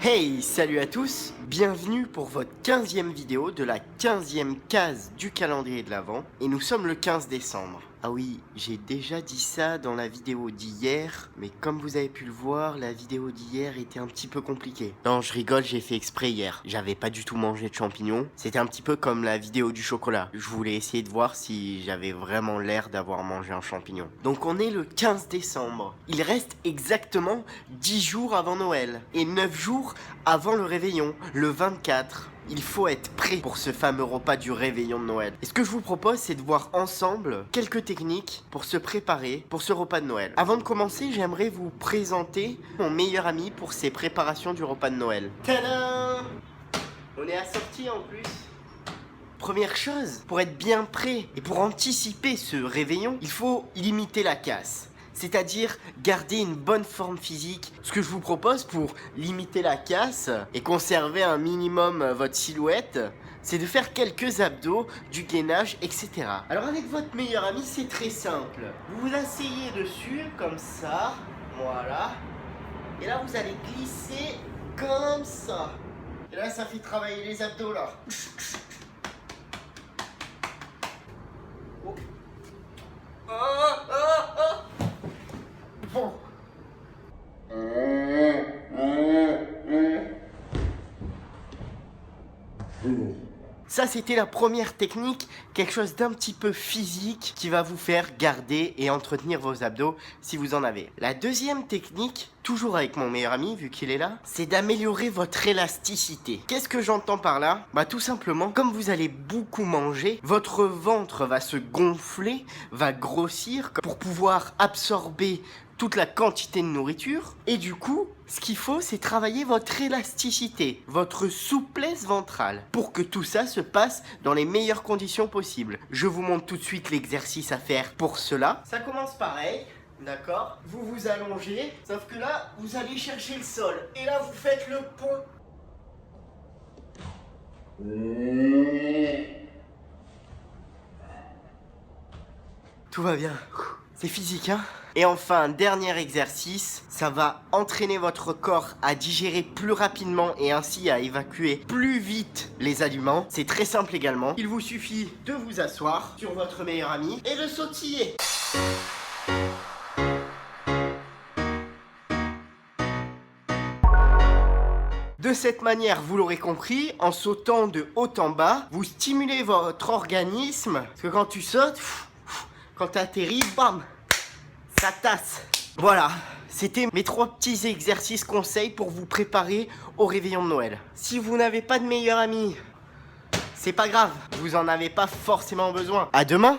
Hey, salut à tous, bienvenue pour votre 15e vidéo de la 15e case du calendrier de l'Avent et nous sommes le 15 décembre. Ah oui, j'ai déjà dit ça dans la vidéo d'hier, mais comme vous avez pu le voir, la vidéo d'hier était un petit peu compliquée. Non, je rigole, j'ai fait exprès hier. J'avais pas du tout mangé de champignons. C'était un petit peu comme la vidéo du chocolat. Je voulais essayer de voir si j'avais vraiment l'air d'avoir mangé un champignon. Donc on est le 15 décembre. Il reste exactement 10 jours avant Noël et 9 jours avant le réveillon, le 24. Il faut être prêt pour ce fameux repas du réveillon de Noël. Et ce que je vous propose, c'est de voir ensemble quelques techniques pour se préparer pour ce repas de Noël. Avant de commencer, j'aimerais vous présenter mon meilleur ami pour ses préparations du repas de Noël. Tadam! On est assortis en plus. Première chose, pour être bien prêt et pour anticiper ce réveillon, il faut limiter la casse. C'est-à-dire garder une bonne forme physique. Ce que je vous propose pour limiter la casse et conserver un minimum votre silhouette, c'est de faire quelques abdos, du gainage, etc. Alors avec votre meilleur ami, c'est très simple. Vous vous asseyez dessus, comme ça, voilà. Et là, vous allez glisser comme ça. Et là, ça fait travailler les abdos, là. Oh. Bon. Ça, c'était la première technique, quelque chose d'un petit peu physique qui va vous faire garder et entretenir vos abdos si vous en avez. La deuxième technique, toujours avec mon meilleur ami vu qu'il est là, c'est d'améliorer votre élasticité. Qu'est-ce que j'entends par là? Bah tout simplement, comme vous allez beaucoup manger, votre ventre va se gonfler, va grossir pour pouvoir absorber toute la quantité de nourriture et du coup, ce qu'il faut, c'est travailler votre élasticité, votre souplesse ventrale pour que tout ça se passe dans les meilleures conditions possibles. Je vous montre tout de suite l'exercice à faire pour cela. Ça commence pareil, d'accord? Vous vous allongez, sauf que là, vous allez chercher le sol et là, vous faites le pont. Tout va bien. C'est physique, hein? Et enfin, dernier exercice, ça va entraîner votre corps à digérer plus rapidement et ainsi à évacuer plus vite les aliments. C'est très simple également. Il vous suffit de vous asseoir sur votre meilleur ami et de sautiller. De cette manière, vous l'aurez compris, en sautant de haut en bas, vous stimulez votre organisme. Parce que quand tu sautes, quand tu atterris, bam, ça tasse. Voilà, c'était mes 3 petits exercices conseils pour vous préparer au réveillon de Noël. Si vous n'avez pas de meilleur ami, c'est pas grave, vous en avez pas forcément besoin. À demain!